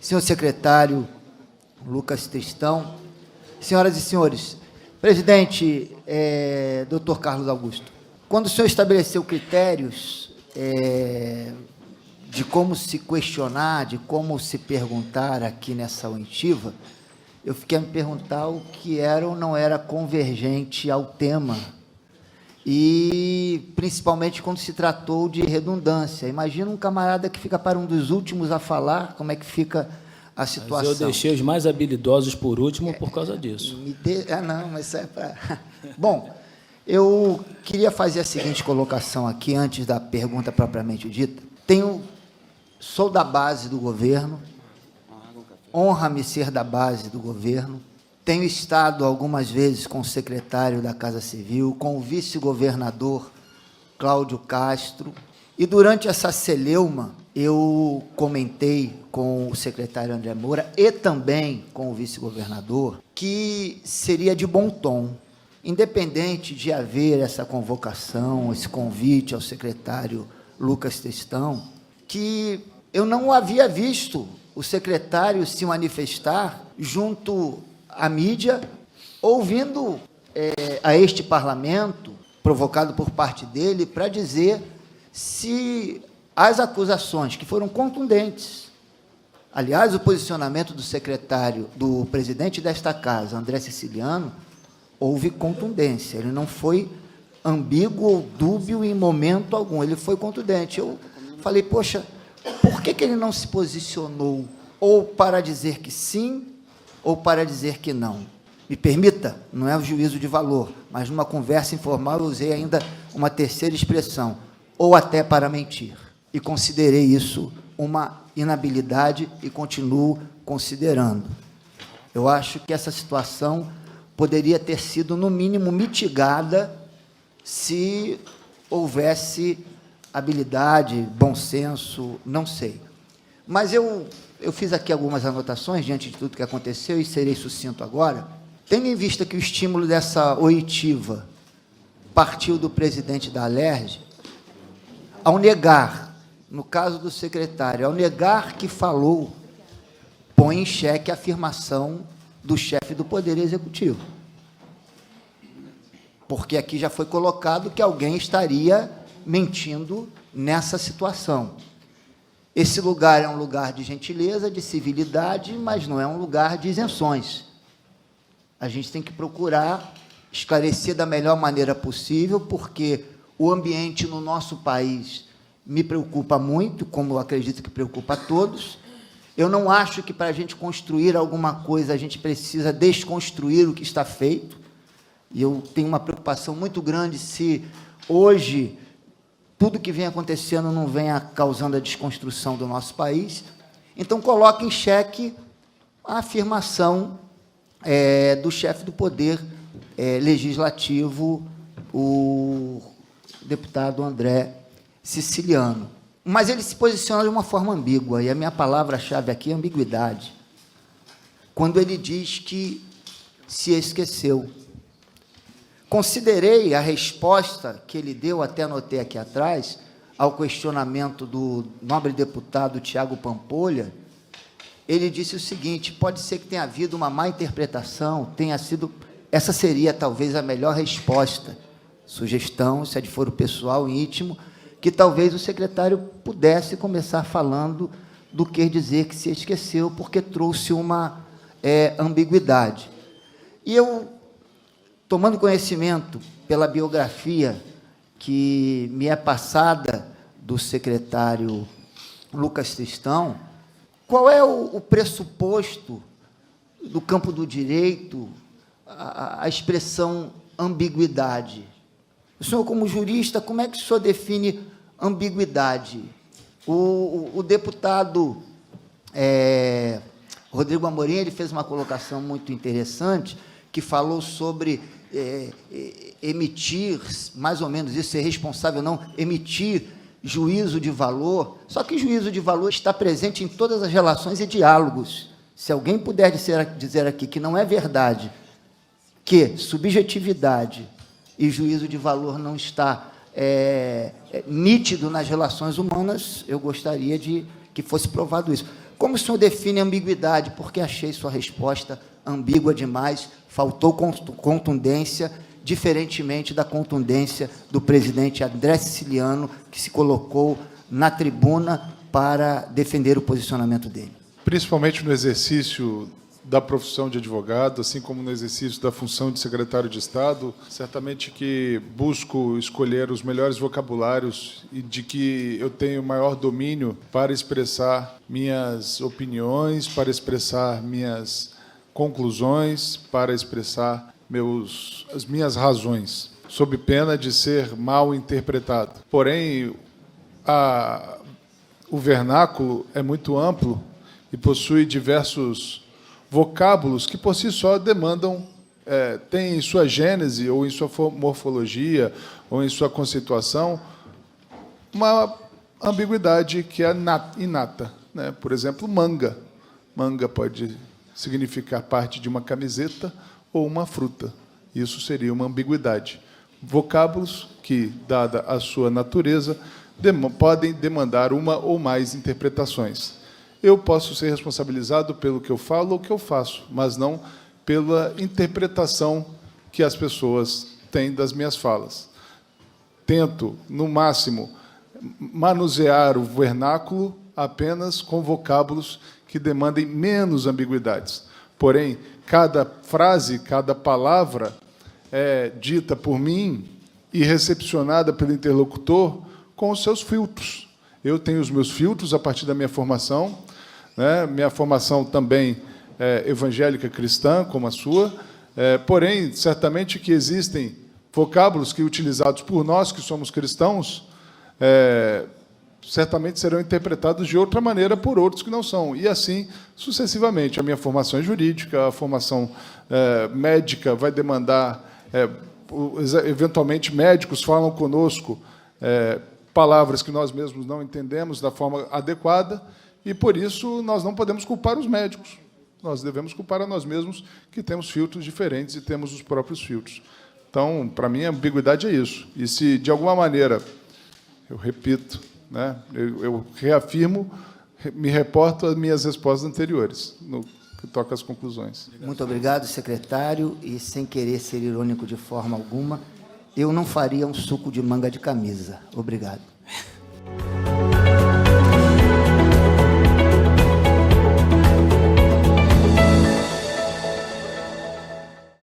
senhor secretário Lucas Tristão, senhoras e senhores, presidente, doutor Carlos Augusto, quando o senhor estabeleceu critérios de como se questionar, de como se perguntar aqui nessa oitiva, eu fiquei a me perguntar o que era ou não era convergente ao tema, e principalmente quando se tratou de redundância. Imagina um camarada que fica para um dos últimos a falar, como é que fica a situação. Mas eu deixei os mais habilidosos por último por causa disso. Não, mas isso é para... Bom, eu queria fazer a seguinte colocação aqui, antes da pergunta propriamente dita. Sou da base do governo, honra-me ser da base do governo, tenho estado algumas vezes com o secretário da Casa Civil, com o vice-governador Cláudio Castro, e durante essa celeuma eu comentei com o secretário André Moura e também com o vice-governador que seria de bom tom, independente de haver essa convocação, esse convite ao secretário Lucas Tristão, que eu não havia visto o secretário se manifestar junto à mídia, ouvindo a este parlamento, provocado por parte dele, para dizer se as acusações que foram contundentes, aliás, o posicionamento do secretário, do presidente desta casa, André Siciliano, houve contundência, ele não foi ambíguo ou dúbio em momento algum, ele foi contundente. Eu falei, poxa, por que ele não se posicionou ou para dizer que sim ou para dizer que não? Me permita, não é o juízo de valor, mas numa conversa informal eu usei ainda uma terceira expressão, ou até para mentir, e considerei isso uma inabilidade e continuo considerando. Eu acho que essa situação poderia ter sido, no mínimo, mitigada se houvesse habilidade, bom senso, não sei. Mas eu fiz aqui algumas anotações diante de tudo que aconteceu e serei sucinto agora. Tendo em vista que o estímulo dessa oitiva partiu do presidente da Alerj, ao negar, no caso do secretário, ao negar que falou, põe em xeque a afirmação do chefe do Poder Executivo. Porque aqui já foi colocado que alguém estaria mentindo nessa situação. Esse lugar é um lugar de gentileza, de civilidade, mas não é um lugar de isenções. A gente tem que procurar esclarecer da melhor maneira possível, porque o ambiente no nosso país me preocupa muito, como eu acredito que preocupa a todos. Eu não acho que, para a gente construir alguma coisa, a gente precisa desconstruir o que está feito, e eu tenho uma preocupação muito grande se hoje tudo que vem acontecendo não venha causando a desconstrução do nosso país. Então, coloca em xeque a afirmação do chefe do Poder Legislativo, o deputado André Siciliano. Mas ele se posiciona de uma forma ambígua, e a minha palavra-chave aqui é ambiguidade. Quando ele diz que se esqueceu. Considerei a resposta que ele deu, até anotei aqui atrás, ao questionamento do nobre deputado Tiago Pampolha. Ele disse o seguinte: pode ser que tenha havido uma má interpretação, tenha sido... Essa seria, talvez, a melhor resposta. Sugestão, se é de foro pessoal, íntimo, que talvez o secretário pudesse começar falando do que dizer que se esqueceu, porque trouxe uma ambiguidade. E eu, tomando conhecimento pela biografia que me é passada do secretário Lucas Tristão, qual é o pressuposto do campo do direito, a expressão ambiguidade? O senhor, como jurista, como é que o senhor define ambiguidade? O deputado Rodrigo Amorim, ele fez uma colocação muito interessante, que falou sobre emitir, mais ou menos isso, ser responsável ou não, emitir juízo de valor, só que juízo de valor está presente em todas as relações e diálogos. Se alguém puder dizer aqui que não é verdade, que subjetividade e juízo de valor não está nítido nas relações humanas, eu gostaria de que fosse provado isso. Como o senhor define ambiguidade? Porque achei sua resposta ambígua demais, faltou contundência, diferentemente da contundência do presidente André Siciliano, que se colocou na tribuna para defender o posicionamento dele. Principalmente no exercício da profissão de advogado, assim como no exercício da função de secretário de Estado, certamente que busco escolher os melhores vocabulários e de que eu tenho maior domínio para expressar minhas opiniões, para expressar minhas conclusões, para expressar as minhas razões, sob pena de ser mal interpretado. Porém, o vernáculo é muito amplo e possui diversos vocábulos que, por si só, demandam, têm em sua gênese, ou em sua morfologia, ou em sua conceituação, uma ambiguidade que é inata, né? Por exemplo, manga. Manga pode significar parte de uma camiseta ou uma fruta. Isso seria uma ambiguidade. Vocábulos que, dada a sua natureza, podem demandar uma ou mais interpretações. Eu posso ser responsabilizado pelo que eu falo ou que eu faço, mas não pela interpretação que as pessoas têm das minhas falas. Tento, no máximo, manusear o vernáculo apenas com vocábulos que demandem menos ambiguidades. Porém, cada frase, cada palavra é dita por mim e recepcionada pelo interlocutor com os seus filtros. Eu tenho os meus filtros a partir da minha formação, né? Minha formação também é evangélica cristã, como a sua, porém, certamente que existem vocábulos que, utilizados por nós, que somos cristãos, certamente serão interpretados de outra maneira por outros que não são, e assim sucessivamente. A minha formação é jurídica, a formação médica vai demandar, eventualmente, médicos falam conosco palavras que nós mesmos não entendemos da forma adequada, e, por isso, nós não podemos culpar os médicos. Nós devemos culpar a nós mesmos, que temos filtros diferentes e temos os próprios filtros. Então, para mim, a ambiguidade é isso. E se, de alguma maneira, eu repito, né, eu reafirmo, me reporto às minhas respostas anteriores, no que toca às conclusões. Muito obrigado, secretário. E, sem querer ser irônico de forma alguma, eu não faria um suco de manga de camisa. Obrigado.